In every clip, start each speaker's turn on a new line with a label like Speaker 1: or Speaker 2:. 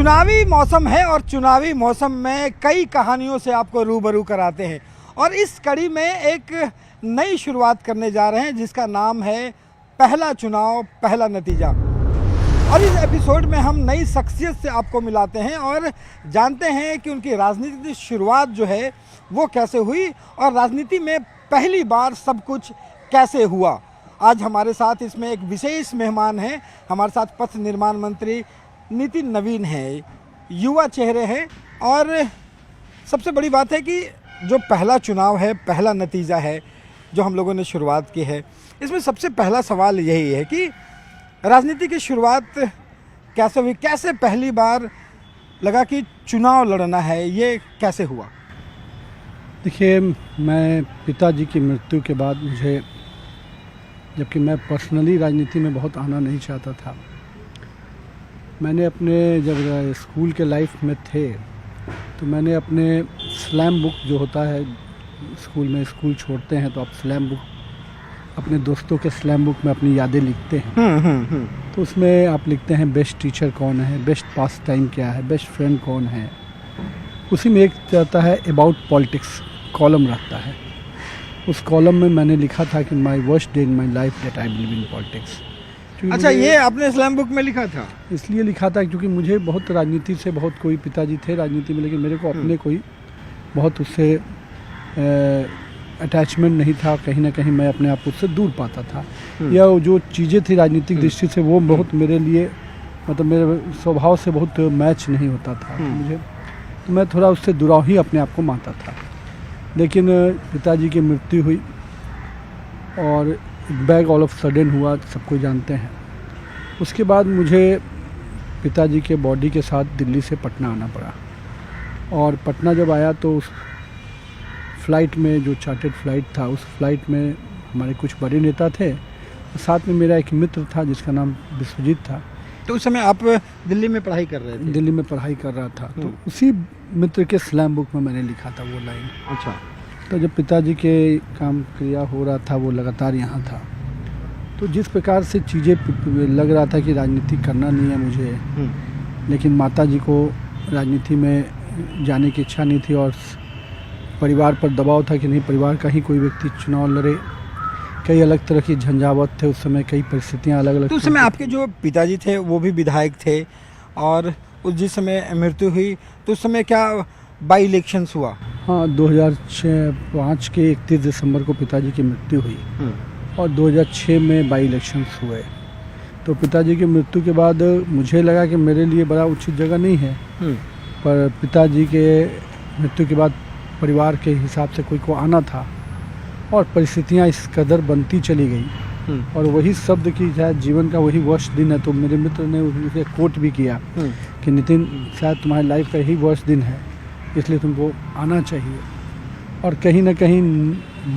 Speaker 1: चुनावी मौसम है और चुनावी मौसम में कई कहानियों से आपको रूबरू कराते हैं और इस कड़ी में एक नई शुरुआत करने जा रहे हैं जिसका नाम है पहला चुनाव पहला नतीजा। और इस एपिसोड में हम नई शख्सियत से आपको मिलाते हैं और जानते हैं कि उनकी राजनीतिक शुरुआत जो है वो कैसे हुई और राजनीति में पहली बार सब कुछ कैसे हुआ। आज हमारे साथ इसमें एक विशेष मेहमान हैं, हमारे साथ पथ निर्माण मंत्री नितिन नवीन है, युवा चेहरे हैं और सबसे बड़ी बात है कि जो पहला चुनाव है, पहला नतीजा है जो हम लोगों ने शुरुआत की है, इसमें सबसे पहला सवाल यही है कि राजनीति की शुरुआत कैसे हुई, कैसे पहली बार लगा कि चुनाव लड़ना है, ये कैसे हुआ?
Speaker 2: देखिए, मैं पिताजी की मृत्यु के बाद मुझे, जबकि मैं पर्सनली राजनीति में बहुत आना नहीं चाहता था, मैंने अपने जब स्कूल के लाइफ में थे तो मैंने अपने स्लैम बुक जो होता है स्कूल में, स्कूल छोड़ते हैं तो आप स्लैम बुक, अपने दोस्तों के स्लैम बुक में अपनी यादें लिखते हैं। तो उसमें आप लिखते हैं बेस्ट टीचर कौन है, बेस्ट पास टाइम क्या है, बेस्ट फ्रेंड कौन है। उसी में एक रहता है अबाउट पॉलिटिक्स, कॉलम रहता है। उस कॉलम में मैंने लिखा था कि माई worst day in my life that I believe in politics.
Speaker 1: अच्छा, ये आपने स्लैम बुक में लिखा था?
Speaker 2: इसलिए लिखा था क्योंकि मुझे बहुत राजनीति से, बहुत कोई पिताजी थे राजनीति में, लेकिन मेरे को अपने कोई बहुत उससे अटैचमेंट नहीं था। कहीं ना कहीं मैं अपने आप उससे दूर पाता था, या जो चीज़ें थी राजनीतिक दृष्टि से वो बहुत मेरे लिए, मतलब मेरे स्वभाव से बहुत मैच नहीं होता था मुझे, तो मैं थोड़ा उससे दुराव ही अपने आप को मानता था। लेकिन पिताजी की मृत्यु हुई और बैग ऑल ऑफ सडन हुआ, सबको जानते हैं। उसके बाद मुझे पिताजी के बॉडी के साथ दिल्ली से पटना आना पड़ा और पटना जब आया तो उस फ्लाइट में, जो चार्टर्ड फ्लाइट था, उस फ्लाइट में हमारे कुछ बड़े नेता थे, साथ में मेरा एक मित्र था जिसका नाम विश्वजीत था।
Speaker 1: तो उस समय आप दिल्ली में पढ़ाई कर रहे थे?
Speaker 2: दिल्ली में पढ़ाई कर रहा था। तो उसी मित्र के स्लैम बुक में मैंने लिखा था वो लाइन।
Speaker 1: अच्छा।
Speaker 2: तो जब पिताजी के काम क्रिया हो रहा था, वो लगातार यहाँ था, तो जिस प्रकार से चीज़ें लग रहा था कि राजनीति करना नहीं है मुझे, लेकिन माताजी को राजनीति में जाने की इच्छा नहीं थी और परिवार पर दबाव था कि नहीं, परिवार का ही कोई व्यक्ति चुनाव लड़े। कई अलग तरह की झंझावत थे उस समय, कई परिस्थितियाँ अलग अलग।
Speaker 1: तो उस समय आपके जो पिताजी थे वो भी विधायक थे और उस जिस समय मृत्यु हुई तो उस समय क्या बाई इलेक्शंस हुआ?
Speaker 2: हाँ, 2005 के 31 दिसंबर को पिताजी की मृत्यु हुई और 2006 में बाई इलेक्शंस हुए। तो पिताजी की मृत्यु के बाद मुझे लगा कि मेरे लिए बड़ा उचित जगह नहीं है, पर पिताजी के मृत्यु के बाद परिवार के हिसाब से कोई को आना था और परिस्थितियाँ इस कदर बनती चली गई और वही शब्द की शायद जीवन का वही वर्स्ट दिन है। तो मेरे मित्र ने उसे कोट भी किया कि नितिन, शायद तुम्हारी लाइफ का यही वर्स्ट दिन है, इसलिए तुमको आना चाहिए। और कहीं ना कहीं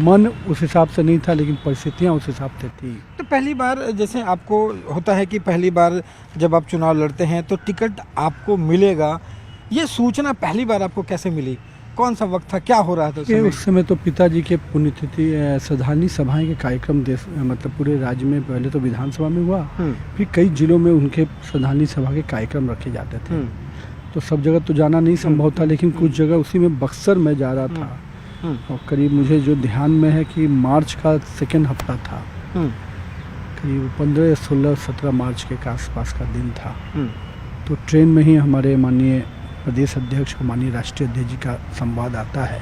Speaker 2: मन उस हिसाब से नहीं था, लेकिन परिस्थितियाँ उस हिसाब से थी।
Speaker 1: तो पहली बार जैसे आपको होता है कि पहली बार जब आप चुनाव लड़ते हैं तो टिकट आपको मिलेगा, ये सूचना पहली बार आपको कैसे मिली? कौन सा वक्त था, क्या हो रहा था
Speaker 2: उस समय? तो पिताजी के पुण्यतिथि श्रद्धांजलि सभाएं के कार्यक्रम मतलब पूरे राज्य में, पहले तो विधानसभा में हुआ, फिर कई जिलों में उनके श्रद्धांजलि सभा के कार्यक्रम रखे जाते थे। तो सब जगह तो जाना नहीं संभव था, लेकिन कुछ जगह, उसी में बक्सर में जा रहा था और करीब मुझे जो ध्यान में है कि मार्च का सेकेंड हफ्ता था, करीब 15, 16, 17 मार्च के आसपास का दिन था। तो ट्रेन में ही हमारे माननीय प्रदेश अध्यक्ष और माननीय राष्ट्रीय अध्यक्ष जी का संवाद आता है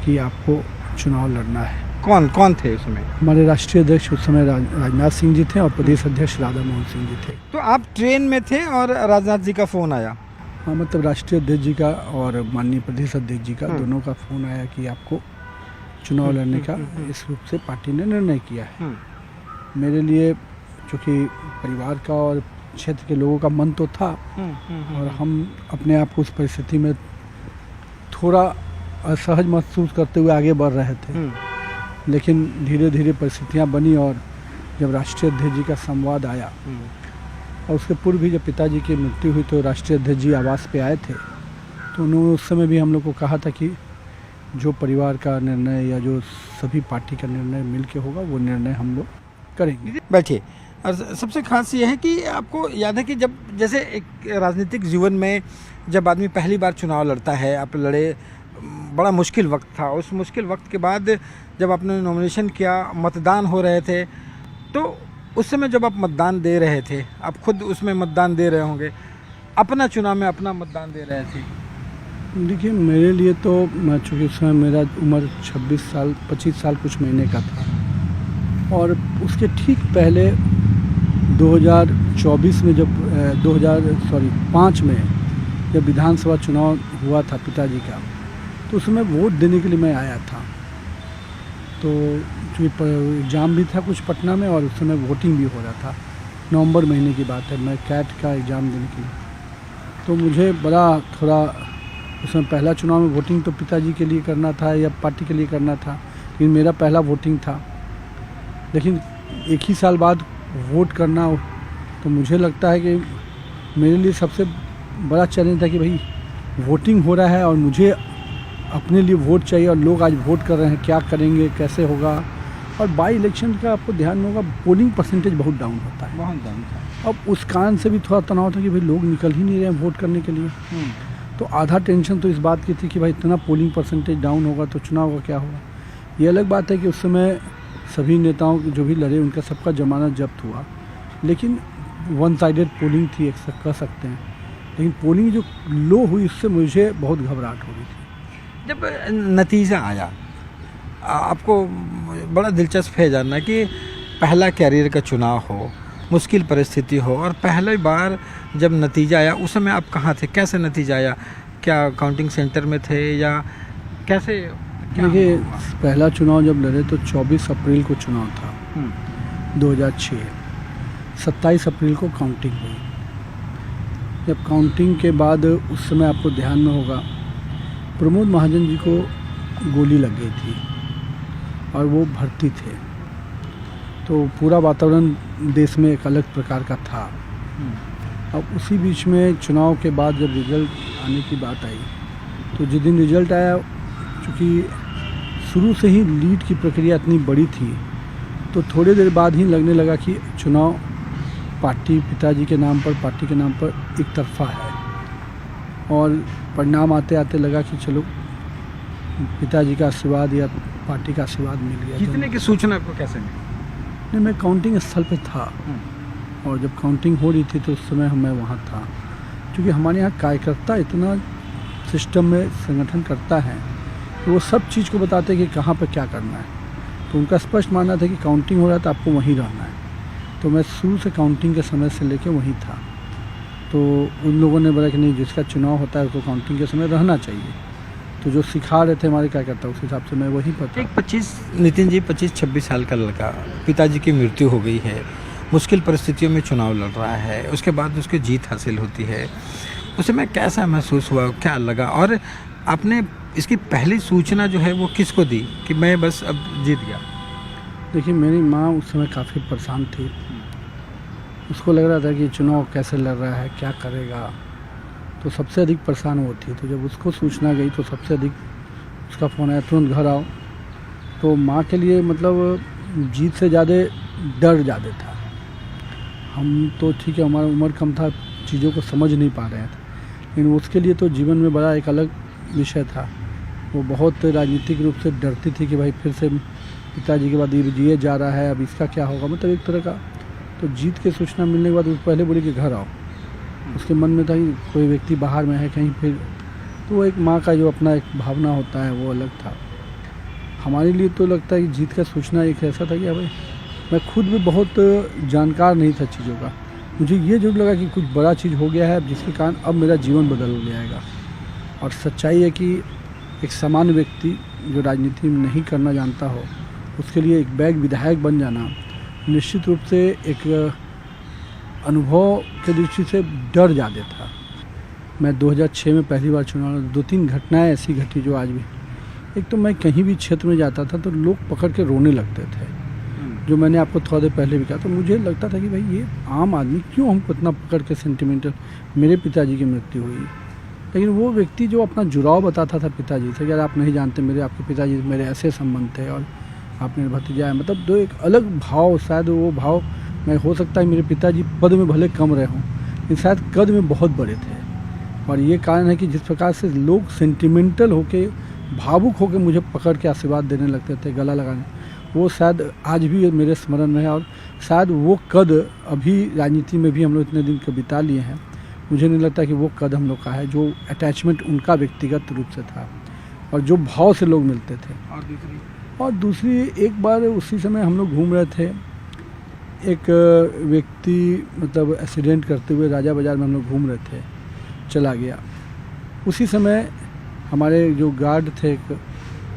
Speaker 2: कि आपको चुनाव लड़ना है।
Speaker 1: कौन कौन थे उस समय?
Speaker 2: हमारे राष्ट्रीय अध्यक्ष उस समय राजनाथ सिंह जी थे और प्रदेश अध्यक्ष राधा मोहन सिंह जी थे।
Speaker 1: तो आप ट्रेन में थे और राजनाथ जी का फ़ोन आया?
Speaker 2: हाँ, मतलब राष्ट्रीय अध्यक्ष जी का और माननीय प्रदेश अध्यक्ष जी का दोनों का फ़ोन आया कि आपको चुनाव लड़ने का इस रूप से पार्टी ने निर्णय किया है। मेरे लिए, चूँकि परिवार का और क्षेत्र के लोगों का मन तो था और हम अपने आप को उस परिस्थिति में थोड़ा असहज महसूस करते हुए आगे बढ़ रहे थे, लेकिन धीरे धीरे परिस्थितियाँ बनी और जब राष्ट्रीय अध्यक्ष जी का संवाद आया और उसके पूर्व भी जब पिताजी की मृत्यु हुई तो राष्ट्रीय अध्यक्ष जी आवास पे आए थे, तो उन्होंने उस समय भी हम लोग को कहा था कि जो परिवार का निर्णय या जो सभी पार्टी का निर्णय मिल के होगा वो निर्णय हम लोग करेंगे।
Speaker 1: बैठिए। और सबसे खास ये है कि आपको याद है कि जब जैसे एक राजनीतिक जीवन में जब आदमी पहली बार चुनाव लड़ता है, आप लड़े, बड़ा मुश्किल वक्त था, उस मुश्किल वक्त के बाद जब आपने नॉमिनेशन किया, मतदान हो रहे थे, तो उस समय जब आप मतदान दे रहे थे, आप खुद उसमें मतदान दे रहे होंगे, अपना चुनाव में अपना मतदान दे रहे थे।
Speaker 2: देखिए, मेरे लिए तो मैं चूँकि उस समय मेरा उम्र 25 साल कुछ महीने का था, और उसके ठीक पहले 2024 में जब 5 में जब विधानसभा चुनाव हुआ था पिताजी का, तो उसमें वोट देने के लिए मैं आया था। तो चूँकि एग्ज़ाम भी था कुछ पटना में, और उस समय वोटिंग भी हो रहा था, नवंबर महीने की बात है, मैं कैट का एग्ज़ाम देने के लिए। तो मुझे बड़ा थोड़ा उसमें पहला चुनाव में वोटिंग तो पिताजी के लिए करना था या पार्टी के लिए करना था, लेकिन मेरा पहला वोटिंग था। लेकिन एक ही साल बाद वोट करना, तो मुझे लगता है कि मेरे लिए सबसे बड़ा चैलेंज था कि भाई वोटिंग हो रहा है और मुझे अपने लिए वोट चाहिए, और लोग आज वोट कर रहे हैं, क्या करेंगे, कैसे होगा। और बाई इलेक्शन का आपको ध्यान में होगा, पोलिंग परसेंटेज बहुत डाउन होता है,
Speaker 1: बहुत डाउन था।
Speaker 2: अब उस कारण से भी थोड़ा तनाव था कि भाई लोग निकल ही नहीं रहे हैं वोट करने के लिए। तो आधा टेंशन तो इस बात की थी कि भाई इतना पोलिंग परसेंटेज डाउन होगा तो चुनाव का क्या होगा। ये अलग बात है कि उस समय सभी नेताओं जो भी लड़े उनका सबका जमानत जब्त हुआ, लेकिन वन साइडेड पोलिंग थी, कह सकते हैं। लेकिन पोलिंग जो लो हुई उससे मुझे बहुत घबराहट हो रही थी।
Speaker 1: जब नतीजा आया, आपको बड़ा दिलचस्प है जानना कि पहला कैरियर का चुनाव हो, मुश्किल परिस्थिति हो, और पहली बार जब नतीजा आया उस समय आप कहाँ थे, कैसे नतीजा आया, क्या काउंटिंग सेंटर में थे या कैसे?
Speaker 2: देखिए, पहला चुनाव जब लड़े तो 24 अप्रैल को चुनाव था 2006। 27 अप्रैल को काउंटिंग हुई। जब काउंटिंग के बाद उस समय आपको ध्यान में होगा, प्रमोद महाजन जी को गोली लग गई थी और वो भर्ती थे, तो पूरा वातावरण देश में एक अलग प्रकार का था। अब उसी बीच में चुनाव के बाद जब रिज़ल्ट आने की बात आई, तो जिस दिन रिज़ल्ट आया, चूँकि शुरू से ही लीड की प्रक्रिया इतनी बड़ी थी, तो थोड़ी देर बाद ही लगने लगा कि चुनाव पार्टी पिताजी के नाम पर, पार्टी के नाम पर एक तरफा है। और परिणाम आते आते लगा कि चलो पिताजी का आशीर्वाद या पार्टी का आशीर्वाद मिल गया।
Speaker 1: जीतने की सूचना आपको कैसे मिली?
Speaker 2: नहीं, मैं काउंटिंग स्थल पे था, और जब काउंटिंग हो रही थी तो उस समय मैं वहाँ था। क्योंकि हमारे यहाँ कार्यकर्ता इतना सिस्टम में संगठन करता है कि वो सब चीज़ को बताते हैं कि कहाँ पर क्या करना है। तो उनका स्पष्ट मानना था कि काउंटिंग हो रहा है तो आपको वहीं रहना है। तो मैं शुरू से काउंटिंग के समय से लेकर वहीं था। तो उन लोगों ने बोला कि नहीं, जिसका चुनाव होता है उसको काउंटिंग के समय रहना चाहिए। तो जो सिखा रहे थे हमारे कार्यकर्ता, उस हिसाब से मैं वहीं पर था।
Speaker 1: एक नितिन जी 25-26 साल का लड़का, पिताजी की मृत्यु हो गई है, मुश्किल परिस्थितियों में चुनाव लड़ रहा है, उसके बाद उसकी जीत हासिल होती है, उस समय कैसा महसूस हुआ, क्या लगा? और आपने इसकी पहली सूचना जो है वो किसको दी कि मैं बस अब जीत गया?
Speaker 2: देखिए, मेरी माँ उस समय काफ़ी परेशान थी। उसको लग रहा था कि चुनाव कैसे लड़ रहा है, क्या करेगा, तो सबसे अधिक परेशान वो थी। तो जब उसको सूचना गई तो सबसे अधिक उसका फ़ोन आया, तुरंत घर आओ। तो माँ के लिए मतलब जीत से ज़्यादा डर ज़्यादा था। हम तो ठीक है, हमारा उम्र कम था, चीज़ों को समझ नहीं पा रहे थे, लेकिन उसके लिए तो जीवन में बड़ा एक अलग विषय था। वो बहुत राजनीतिक रूप से डरती थी कि भाई फिर से पिताजी के बाद ये जिए जा रहा है, अब इसका क्या होगा, मतलब एक तरह का। तो जीत की सूचना मिलने के बाद वो पहले बोली कि घर आओ। उसके मन में था कि कोई व्यक्ति बाहर में है कहीं, फिर तो वो एक माँ का जो अपना एक भावना होता है वो अलग था। हमारे लिए तो लगता है कि जीत का सूचना एक ऐसा था कि भाई मैं खुद भी बहुत जानकार नहीं था चीज़ों का। मुझे ये जरूर लगा कि कुछ बड़ा चीज़ हो गया है जिसके कारण अब मेरा जीवन बदल जाएगा। और सच्चाई है कि एक सामान्य व्यक्ति जो राजनीति में नहीं करना जानता हो, उसके लिए एक बैग विधायक बन जाना निश्चित रूप से एक अनुभव के दृष्टि से डर ज़्यादा था। मैं 2006 में पहली बार चुनाव, 2-3 घटनाएं ऐसी घटी जो आज भी, एक तो मैं कहीं भी क्षेत्र में जाता था तो लोग पकड़ के रोने लगते थे, जो मैंने आपको थोड़ा देर पहले भी कहा। तो मुझे लगता था कि भाई ये आम आदमी क्यों हमको इतना पकड़ के सेंटिमेंटल, मेरे पिताजी की मृत्यु हुई, लेकिन वो व्यक्ति जो अपना जुड़ाव बताता था पिताजी से, अगर आप नहीं जानते मेरे आपके पिताजी मेरे ऐसे संबंध थे और आप मेरे भतीजा है, मतलब दो एक अलग भाव, शायद वो भाव मैं हो सकता है मेरे पिताजी पद में भले कम रहे हों लेकिन शायद कद में बहुत बड़े थे। और ये कारण है कि जिस प्रकार से लोग सेंटिमेंटल होके, भावुक होके मुझे पकड़ के आशीर्वाद देने लगते थे, गला लगाने, वो शायद आज भी मेरे स्मरण में है। और शायद वो कद अभी राजनीति में भी हम लोग इतने दिन के बिता लिए हैं, मुझे नहीं लगता कि वो कद हम लोग का है जो अटैचमेंट उनका व्यक्तिगत रूप से था और जो भाव से लोग मिलते थे। और दूसरी एक बार उसी समय हम लोग घूम रहे थे, एक व्यक्ति मतलब एक्सीडेंट करते हुए राजा बाज़ार में हम लोग घूम रहे थे, चला गया। उसी समय हमारे जो गार्ड थे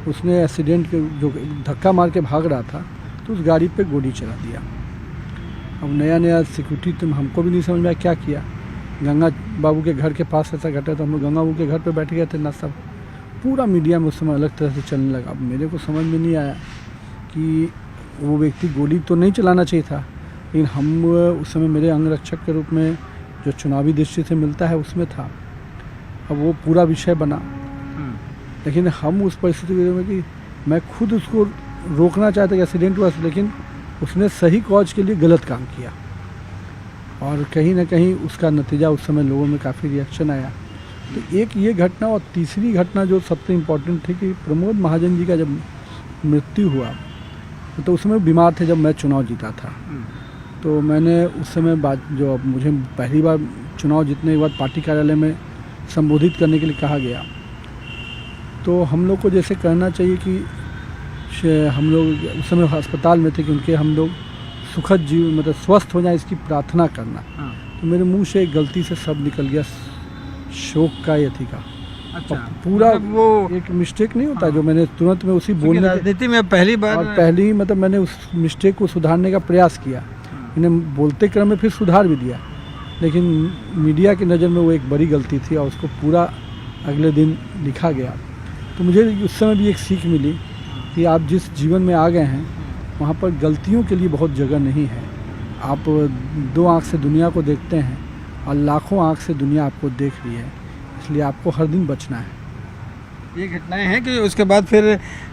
Speaker 2: उसने एक्सीडेंट के जो धक्का मार के भाग रहा था तो उस गाड़ी पे गोली चला दिया। अब नया नया सिक्योरिटी तो हमको भी नहीं समझ में आया क्या किया। गंगा बाबू के घर के पास ऐसा घटा तो हम लोग गंगा बाबू के घर पे बैठ गए थे ना, सब पूरा मीडिया में उस समय अलग तरह से चलने लगा। अब मेरे को समझ में नहीं आया कि वो व्यक्ति गोली तो नहीं चलाना चाहिए था, लेकिन हम उस समय मेरे अंगरक्षक के रूप में जो चुनावी दृष्टि से मिलता है उसमें था। अब वो पूरा विषय बना, लेकिन हम उस परिस्थिति में कि मैं खुद उसको रोकना चाहता कि एक्सीडेंट हुआ, लेकिन उसने सही कॉज के लिए गलत काम किया और कहीं ना कहीं उसका नतीजा उस समय लोगों में काफ़ी रिएक्शन आया। तो एक ये घटना, और तीसरी घटना जो सबसे इम्पोर्टेंट थी कि प्रमोद महाजन जी का जब मृत्यु हुआ तो उस समय बीमार थे जब मैं चुनाव जीता था। तो मैंने उस समय बात जो मुझे पहली बार चुनाव जीतने के बाद पार्टी कार्यालय में संबोधित करने के लिए कहा गया, तो हम लोग को जैसे कहना चाहिए कि हम लोग उस समय अस्पताल में थे कि उनके हम लोग सुखद जीवन मतलब स्वस्थ हो जाए इसकी प्रार्थना करना। तो मेरे मुंह से एक गलती से शब्द निकल गया शोक का यथी का।
Speaker 1: अच्छा,
Speaker 2: पूरा
Speaker 1: मतलब वो
Speaker 2: एक मिस्टेक नहीं होता जो मैंने तुरंत में उसी बोलने
Speaker 1: राजनीति में पहली बार
Speaker 2: और पहली मतलब मैंने उस मिस्टेक को सुधारने का प्रयास किया। मैंने बोलते क्रम में फिर सुधार भी दिया, लेकिन मीडिया की नज़र में वो एक बड़ी गलती थी और उसको पूरा अगले दिन लिखा गया। तो मुझे उस समय भी एक सीख मिली कि आप जिस जीवन में आ गए हैं वहाँ पर गलतियों के लिए बहुत जगह नहीं है। आप दो आँख से दुनिया को देखते हैं और लाखों आँख से दुनिया आपको देख रही है, इसलिए आपको हर दिन बचना है।
Speaker 1: ये घटनाएं हैं कि उसके बाद फिर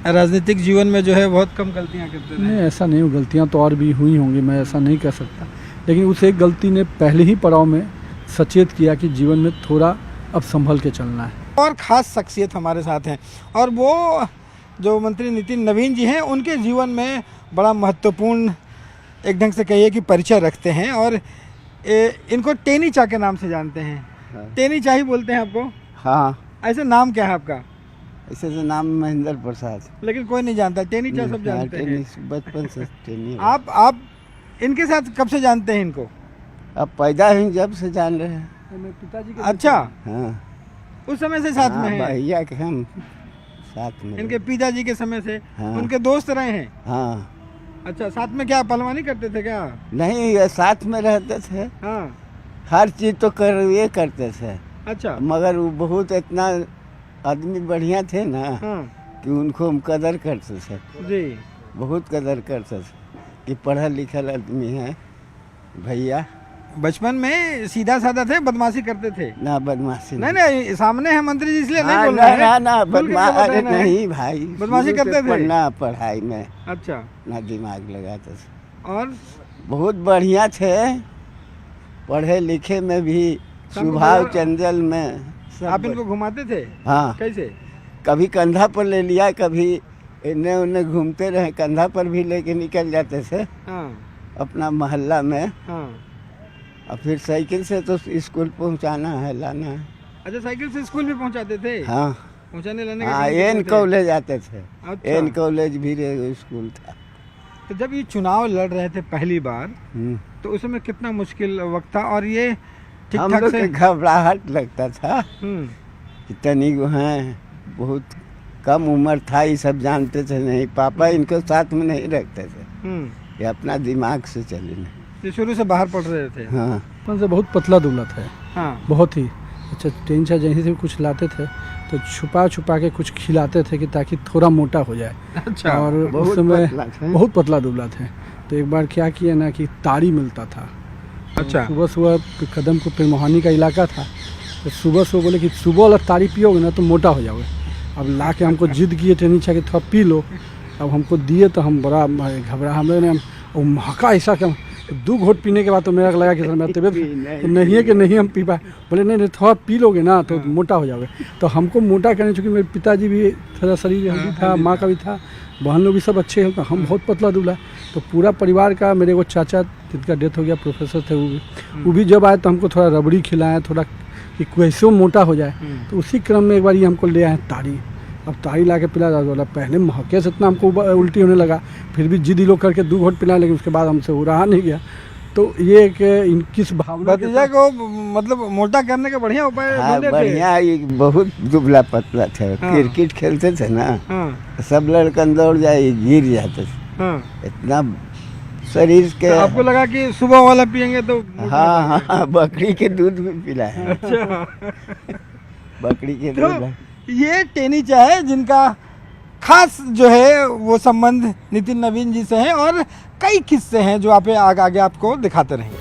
Speaker 1: राजनीतिक जीवन में जो है बहुत कम गलतियां करते थे।
Speaker 2: नहीं, ऐसा नहीं, गलतियाँ तो और भी हुई होंगी, मैं ऐसा नहीं कह सकता, लेकिन उस एक गलती ने पहले ही पड़ाव में सचेत किया कि जीवन में थोड़ा अब संभल के चलना है।
Speaker 1: और ख़ास शख्सियत हमारे साथ हैं और वो जो मंत्री नितिन नवीन जी हैं उनके जीवन में बड़ा महत्वपूर्ण एक ढंग से कहिए कि परिचय रखते हैं और इनको टेनी चा के नाम से जानते हैं।
Speaker 3: हाँ।
Speaker 1: टेनी चा ही बोलते हैं आपको?
Speaker 3: हाँ,
Speaker 1: ऐसे नाम क्या है आपका?
Speaker 3: ऐसे तो नाम महेंद्र प्रसाद।
Speaker 1: लेकिन कोई नहीं जानता, टेनी चा सब जानते हैं।
Speaker 3: टेनिस बचपन से टेनिस।
Speaker 1: आप इनके साथ कब से जानते हैं इनको?
Speaker 3: अब पैदा हुई जब से जान रहे हैं।
Speaker 2: पिताजी
Speaker 1: अच्छा,
Speaker 3: हाँ,
Speaker 1: उस समय से साथ में
Speaker 3: हाँ,
Speaker 1: हैं?
Speaker 3: भैया के हम साथ में
Speaker 1: इनके पिताजी के समय से
Speaker 3: हाँ।
Speaker 1: उनके दोस्त रहे हैं?
Speaker 3: हाँ,
Speaker 1: अच्छा, साथ में क्या पहलवानी करते थे क्या?
Speaker 3: नहीं ये साथ में रहते थे,
Speaker 1: हाँ।
Speaker 3: हर चीज तो ये करते थे,
Speaker 1: अच्छा।
Speaker 3: मगर वो बहुत इतना आदमी बढ़िया थे ना
Speaker 1: हाँ
Speaker 3: कि उनको हम कदर करते थे,
Speaker 1: जी।
Speaker 3: बहुत कदर करते थे कि पढ़ा लिखा आदमी है भैया।
Speaker 1: बचपन में सीधा साधा थे, बदमाशी करते थे?
Speaker 3: ना बदमाशी
Speaker 1: नहीं नहीं, सामने है मंत्री जी इसलिए नहीं
Speaker 3: हाँ,
Speaker 1: बोल रहे हैं।
Speaker 3: ना
Speaker 1: खुल के
Speaker 3: बदमाश
Speaker 1: बोल
Speaker 3: अरे
Speaker 1: रहे हैं।
Speaker 3: नहीं भाई,
Speaker 1: बदमाशी
Speaker 3: शुरू से
Speaker 1: करते थे?
Speaker 3: पढ़ना पढ़ाई में
Speaker 1: अच्छा,
Speaker 3: ना दिमाग लगाते थे,
Speaker 1: और
Speaker 3: बहुत बढ़िया थे, पढ़े लिखे में भी, स्वभाव चंचल में सब।
Speaker 1: आप इनको घुमाते थे?
Speaker 3: हाँ,
Speaker 1: कैसे?
Speaker 3: कभी कंधा पर ले लिया, कभी इन्हें उन्हें घूमते रहे, कंधा पर भी लेके निकल जाते थे
Speaker 1: हाँ
Speaker 3: अपना मोहल्ला में,
Speaker 1: हाँ।
Speaker 3: और फिर साइकिल से तो स्कूल पहुंचाना है, लाना है।
Speaker 1: अच्छा, साइकिल से स्कूल भी पहुंचाते थे?
Speaker 3: हाँ
Speaker 1: पहुंचाने लाने का
Speaker 3: हाँ,
Speaker 1: काम
Speaker 3: एन
Speaker 1: करते थे?
Speaker 3: कॉलेज आते थे।
Speaker 1: अच्छा।
Speaker 3: एन कॉलेज भी स्कूल था।
Speaker 1: तो जब ये चुनाव लड़ रहे थे पहली बार तो उस समय कितना मुश्किल वक्त था और ये ठीक
Speaker 3: हम
Speaker 1: ठाक
Speaker 3: लोग
Speaker 1: से?
Speaker 3: के घबराहट लगता था
Speaker 1: हम्म,
Speaker 3: कि तनिक हैं, बहुत कम उम्र था, ये सब जानते थे नहीं, पापा इनको साथ में नहीं रखते थे, ये अपना दिमाग से चले नहीं।
Speaker 1: ये शुरू से बाहर पढ़ रहे थे?
Speaker 3: हाँ,
Speaker 2: बचपन से बहुत पतला दुबला था,
Speaker 1: हाँ।
Speaker 2: बहुत ही। अच्छा, टेंशन जहीं से कुछ लाते थे तो छुपा छुपा के कुछ खिलाते थे कि ताकि थोड़ा मोटा हो जाए।
Speaker 1: अच्छा।
Speaker 2: और उस
Speaker 3: बहुत
Speaker 2: समय
Speaker 3: पतला थे।
Speaker 2: बहुत पतला दुबला थे। तो एक बार क्या किया ना कि ताड़ी मिलता था।
Speaker 1: अच्छा।
Speaker 2: सुबह सुबह कदम को पिरमोहानी का इलाका था, तो सुबह सुबह बोले कि सुबह वाला ताड़ी पियोगे ना तो मोटा हो जाओगे। अब ला के हमको जिद किए थे नीचे कि थोड़ा पी लो। अब हमको दिए तो हम बड़ा घबरा, हम लोग ने वो महका ऐसा क्या तो 2 घोट पीने के बाद तो मेरा लगा कि सर मेरा तबीयत तो नहीं है कि नहीं हम पी पाए। बोले नहीं थोड़ा पी लोगे ना तो मोटा हो जाओगे। तो हमको मोटा करने, चूँकि मेरे पिताजी भी थोड़ा शरीर हेल्दी था, माँ का भी था, बहन लोग भी सब अच्छे हैं, तो हम बहुत पतला दुबला। तो पूरा परिवार का, मेरे वो चाचा जिनका डेथ हो गया प्रोफेसर थे, वो भी जब आए तो हमको थोड़ा रबड़ी खिलाएं, थोड़ा कि कैसे मोटा हो जाए। तो उसी क्रम में एक बार ये हमको ले आए ताड़ी। अब ताड़ी ला के पिला बोला, पहले महके से इतना हमको उल्टी होने लगा, फिर भी जिद लोग करके 2 घोट पिलाए, लेकिन उसके बाद हमसे हो रहा नहीं गया। तो ये एक इनकी भावना
Speaker 1: भतीजा को मतलब मोटा करने के बढ़िया उपाय
Speaker 3: हाँ
Speaker 1: ढूंढे थे।
Speaker 3: बढ़िया, ये बहुत दुबला पतला था। क्रिकेट खेलते थे ना, सब लड़कन दौड़ जाए, गिर जाते थे, इतना शरीर के।
Speaker 1: तो आपको लगा कि सुबह वाला पियेंगे तो
Speaker 3: हाँ हाँ, बकरी के दूध भी पिलाए।
Speaker 1: अच्छा।
Speaker 3: बकरी के
Speaker 1: तो
Speaker 3: दूध।
Speaker 1: ये टेनीचा है जिनका खास जो है वो संबंध नितिन नवीन जी से है, और कई किस्से हैं जो आप आगे आपको दिखाते रहेंगे।